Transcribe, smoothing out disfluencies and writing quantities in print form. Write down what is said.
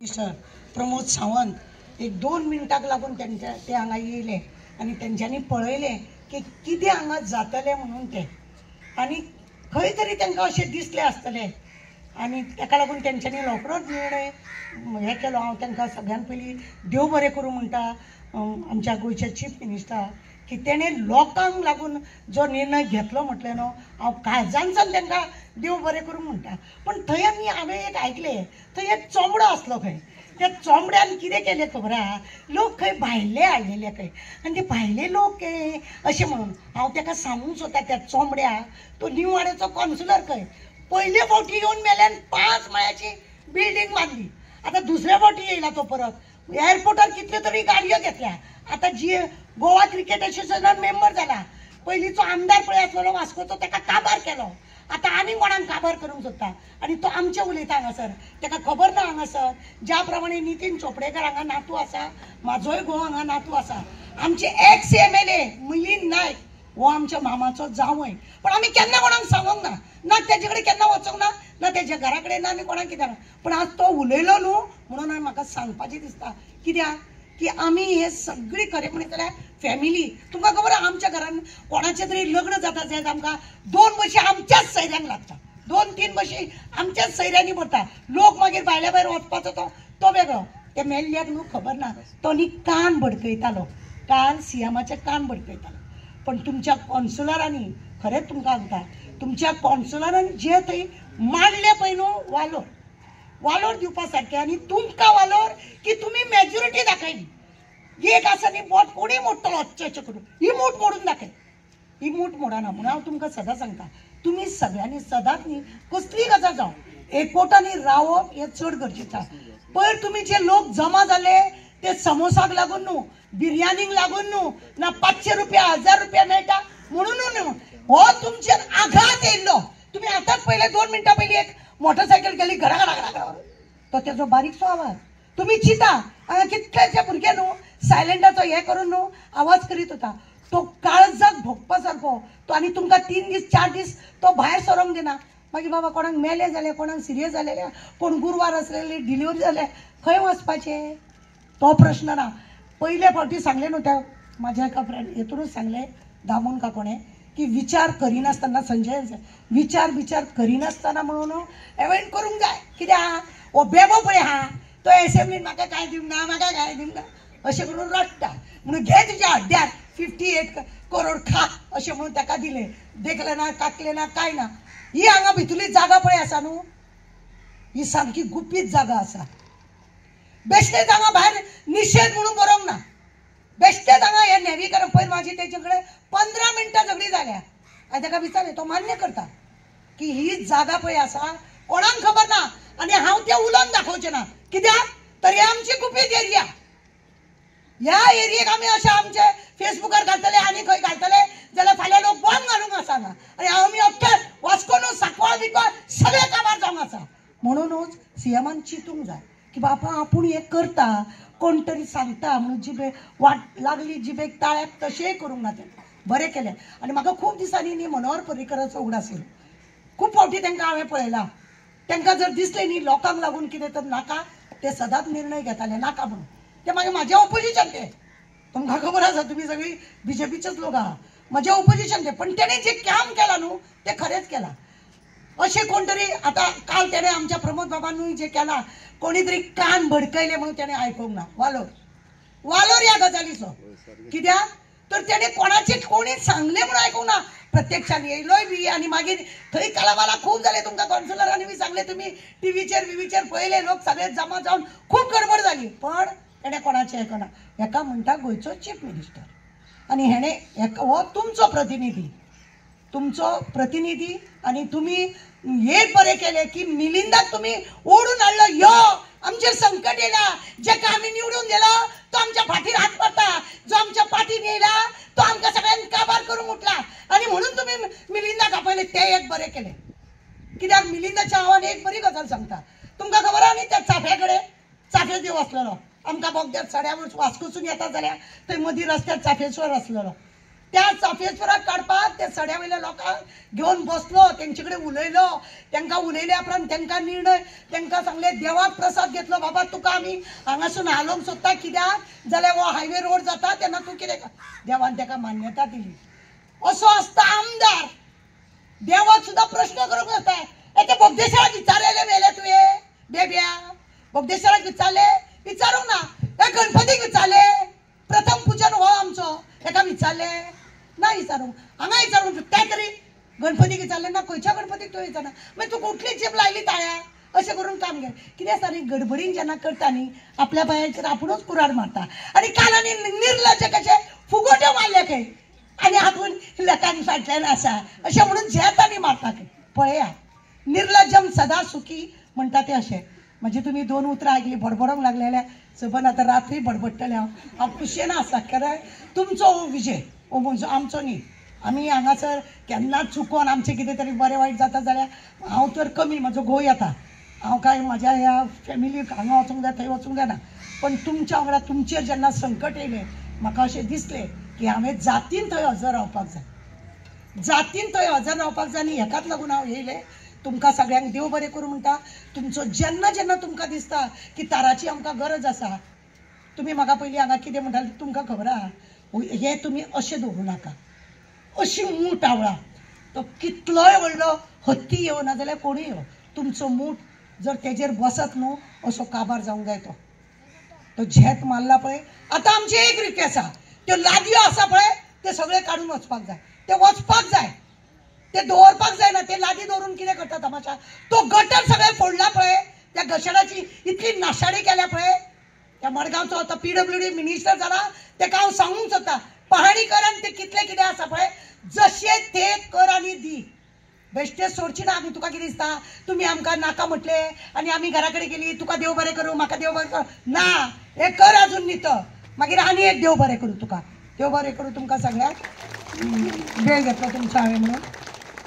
Mister Pramod Sawant एक 2 मिनटाक लागून ते हांगा येयले आनी तेंच्यांनी पळयलें की कितें हांगा जातलें म्हणून तें आनी खंय तरी तांकां अशें दिसलें आसतलें आनी ताका लागून तेंच्यांनी रोखडोच निर्णय हें केलो. हांव तांकां सगळ्यान पयलीं देव बरें करूं म्हणटा आमच्या गोंयचे चीफ मिनिस्टर की तेणें लोकांक लागून जो निर्णय घेतलो म्हटलें न्हू हांव काळजांतल्यान तांकां देव बरें करूं म्हणटा. पण थंय हांवें एक आयकलें थंय एक चोमडो आसलो खंय त्या चोमड्यान कितें केलें खबर आहा लोक खंय भायले हाडलेले खंय आनी ते भायले लोक अशें म्हणून हांव ताका सांगूंक सोदता त्या चोमड्याक तो न्यू वाड्याचो कॉन्सुलर खंय पयले फावटी येवन मेल्यान 5 माळ्याची बिल्डींग बांदली. आतां दुसऱ्या फावटी येयला तो परत एअरपोर्टार कितल्यो तरी गाडयो घेतल्या. आतां जी गोवा क्रिकेट असोसिएशनान मेंबर जाला पयलींचो आमदार पळय आसलो वास्कोचो ताका काबार केलो. आतां आनी कोणाक काबार करूंक सोदता आनी तो आमचे उलयता हांगासर ताका खबर ना हांगासर ज्या प्रमाणे नितीन चोपडेकर हांगा नातू आसा म्हाजोय घोव हांगा नातू आसा आमचे एक्स MLA मिलिंद नायक हो आमच्या मामाचो जावय. पण आमी केन्ना कोणाक सांगूंक ना ना तेजे कडेन केन्ना वचूंक ना ना तेज्या घरा कडेन ना आनी कोणाक कित्याक. पण आज तो उलयलो न्हू म्हणून म्हाका सांगपाचें दिसता कित्याक की आमी हे सगळी खरें म्हणीत जाल्यार फॅमिली. तुमकां खबर आहा आमच्या घरान कोणाचें तरी लग्न जाता जायत आमकां 2 बशी आमच्याच सैऱ्यांक लागता 2-3 बशी आमच्याच सैऱ्यांनी भरता. लोक मागीर भायल्या भायर वचपाचो तो वेगळो. ते मेल्ल्याक न्हू खबर ना तो न्ही कान भडकयतालो काल CMाचे कान भडकयतालो. पण तुमच्या कॉन्सुलरांनी खरेंच तुमकां सांगता तुमच्या कॉन्सुलरांनी जे थंय मांडले पळय न्हू वालोर दिवपा सारकें आनी तुमकां वालोर की तुमी मेजॉरिटी दाखयली. एक आसा न्ही बोट कोणी मोडटलो अच्चे करून ही मूठ मोडून दाखय ही मूठ मोडना म्हणून हांव तुमकां सदां सांगता तुमी सगळ्यांनी सदांच न्ही कसलीय गजाल जावं एकवटांनी रावप हें चड गरजेचें आसा. पयर तुमी जे लोक जमा जाले ते समोसाक लागून न्हू बिरयानीक लागून न्हू ना 500 रुपया 1000 रुपया मेळटा म्हणून न्हू हो तुमचेर आघात येयल्लो. तुमी आतांच पयले 2 मिनटां पयलीं एक मोटरसायकल गेली घरा तो तेजो बारीकसो आवाज तुमी चिता हांगा कितलेशे भुरगे न्हू सायलेंटाचो हे करून न्हू आवाज करीत होता. तो काळजाक भोगपा सारको तो आनी तुमकां 3 दीस 4 दीस तो भायर सरोंक दिना. मागीर बाबा कोणाक मेले जाले कोणाक सिरियस जालेले कोण गुरवार आसलेली डिलिव्हरी जाले खंय वचपाचें तो प्रश्न ना. पयले फावटी सांगले न्हू त्या म्हाज्या एका फ्रेंड हेतूनच सांगले दामोन काकोणे की विचार करिनासतना संजय विचार करिनासतना म्हणून एवॉइड करूंक जाय. कित्याक हो बेबो पळय हा तो एसेंब्लीन म्हाका कांय दिवना म्हाका कांय दिवना अशें करून रडटा म्हणून घे तुज्या हड्ड्यार 58 करोड खा अशें म्हणून ताका दिलें. देखले ना काकले ना कांय ना. ही हांगा भितरली जागा पळय आसा न्हू ही सामकी गुपीत जागा आसा. बेश्टेच हांगा भायर निशेध म्हणून बरोवंक ना. बेश्टेच हांगा हे नेवीकरण पयर म्हाजी तेजे कडेन 15 मिनटां झगडी जाल्या हांवें ताका विचारलें तो मान्य करता की ही जागा पळय आसा कोणाक खबर ना आनी हांव तें उलोवन दाखोवचें ना. कित्याक तर ही आमची गुपीत एरिया. ह्या एरियेक आमी अशें आमचे फेसबुकार घालतले आनी खंय घालतले जाल्यार फाल्यां लोक बॉम्ब घालूंक आसना आनी आमी अख्खे वास्को न्हू सांकवाळ बिकवाळ सगळे काबार जावंक आसा. म्हणूनच CMान चिंतूंक जाय की बाबा आपूण हें करता कोण तरी सांगता म्हणून जिबे वाट लागली जिबेक ताळ्याक तशेंय करूंक ना. तें बरें केलें आनी म्हाका खूब दिसांनी न्ही मनोहर पर्रीकराचो उगडास खूब फावटी तांकां हांवें पळयलां. तांकां जर दिसलें न्ही लोकांक लागून कितें तर नाका ते सदांच निर्णय घेताले नाका म्हणून. ते मागीर म्हाजे ऑपोजिशन ते तुमकां खबर आसा तुमी सगळीं BJPचेच लोक आहा म्हजे ऑपोजिशन ते. पण तेणें जें काम केलां न्हू तें खरेंच केलां. अशें कोण तरी आतां काल तेणें आमच्या प्रमोद बाबांनूय जें केलां कोणी तरी कान भडकयले म्हणून तेणें आयकूंक ना. वालोर ह्या गजालीचो कित्याक तर तेणें कोणाचें कोणी सांगलें म्हणून आयकूंक ना. प्रत्यक्षान येयलोय बी आनी मागीर थंय कालावाला खूब जाले तुमकां कॉन्सुलरांनी बी सांगलें तुमी टीव्हीचेर पळयले लोक सगळे जमा जावन खूब गडबड जाली. पण तेणें कोणाचें आयकना. हेका म्हणटा गोंयचो चीफ मिनिस्टर आनी हेणें हो तुमचो प्रतिनिधी आनी तुमी एक बरें केलें की मिलिंदाक तुमी ओडून हाडलो. यो आमचेर संकट येयला जेका आमी निवडून दिलो तो आमच्या फाटीर हात मारता जो आमच्या फाटीन येयला तो आमकां सगळ्यांक काबार करूंक उठला आनी म्हणून तुमी मिलिंदाक आपयलें तें एक बरें केलें. कित्याक मिलिंदाच्या आवान एक बरी गजाल सांगता तुमकां खबर आहा न्ही त्या चाफे कडेन चाफे देव आसलेलो आमकां बोगद्यार 8:30 वास्कोसून येता जाल्यार थंय मदीं रस्त्यार चाफेश्वर आसलेलो. त्या चाफेश्वराक काडपाक त्या सड्यावयल्या लोकांक घेवन बसलो, तेंचे उलयलो, तांकां उलयल्या उपरांत तांकां निर्णय तांकां सांगले देवाक प्रसाद घेतलो, बाबा तुका आमी हांगासून हालोवंक सोदता, कित्याक जाल्यार हो हायवे रोड जाता तेन्ना तूं कितें देवान ताका मान्यता दिली. असो आसता आमदार. देवाक सुद्दां प्रश्न करूंक नासता. ते बोगदेश्वराक विचारलेले मेले तुवें बेब्या, बोगदेश्वराक विचारूंक ना. गणपतीक विचारले, प्रथम पूजन हो आमचो, ताका विचारले ना. विचारूंक हांगा विचारूंक त्या तरी गणपतीक विचारले ना. खंयच्या गणपतीक तुवें विचारना. मागीर तूं कुठली जीप लायली ताळ्या अशें करून काम घे. कितें आसता न्ही, गडबडीन जेन्ना करता न्ही आपल्या पांयाचेर आपुणूच कुराड मारता. आनी काल आनी निर्लज्ज कशे फुगोट्यो मारले खंय आनी हातून लोकांक फाटल्यान आसा अशें म्हणून झेत आनी मारता खंय. पळया, निर्लज्जम सदा सुखी म्हणटा ते अशें. म्हणजे तुम्ही 2 उतरां आयकली, बडबडोंक लागले जाल्यार सबन आतां रात्री बडबडटलें हांव कुशेन आसा. खरें तुमचो हो विजय, हो म्हणजे आमचो न्ही. आमी हांगासर केन्नाच चुकोन आमचें कितें तरी बरें वायट जाता जाल्यार हांव तर कमी, म्हजो घोव येता. हांव काय म्हाज्या ह्या फॅमिलीक हांगा वचूंक जाय थंय वचूंक जायना. पण तुमच्या वांगडा तुमचेर जेन्ना संकट येयलें म्हाका अशें दिसलें की हांवें जातीन थंय हजर रावपाक जाय. जातीन थंय हजर रावपाक जाय आनी हेकाच लागून हांव येयलें. तुमकां सगळ्यांक देव बरें करूं म्हणटा. तुमचो जेन्ना जेन्ना तुमकां दिसता की ताराची आमकां गरज आसा, तुमी म्हाका पयलीं हांगा कितें म्हणटाले तुमकां खबर आहा, हे तुमी अशें दवरूं नाका. अशी मूठ आवळा. तो कितलोय व्हडलो हत्ती येवं ना जाल्यार कोणूय येवं, तुमचो मूठ जर तेजेर बसत न्हू असो काबार जावंक जाय. तो झेत मारला पळय. आतां आमची एक रिक्वेस्ट आसा, त्यो लादयो आसा पळय ते सगळे काडून वचपाक जाय. ते वचपाक जाय, ते दवरपाक जायना. ते लादी दवरून कितें करता तमाशा. तो गटर सगळे फोडला पळय, त्या गटराची इतली नाशाडी केल्या पळय. त्या मडगांवचो आता PWD मिनिस्टर जाला, तेका हांव सांगूंक सोदता, पाहणी कर आनी ते कितले कितें आसा पळय जशे ते कर आनी दी. बेश्टे सोडची ना. आमी तुका कितें दिसता तुमी आमकां नाका म्हटले आनी आमी घरा कडेन गेली, तुका देव बरें करूं, म्हाका देव बरें करूं ना. हे कर अजून न्ही तो, मागीर आनी एक देव बरें करूं तुका. देव बरें करूं तुमकां सगळ्यांक. वेळ घेतलो तुमचो हांवें म्हणून.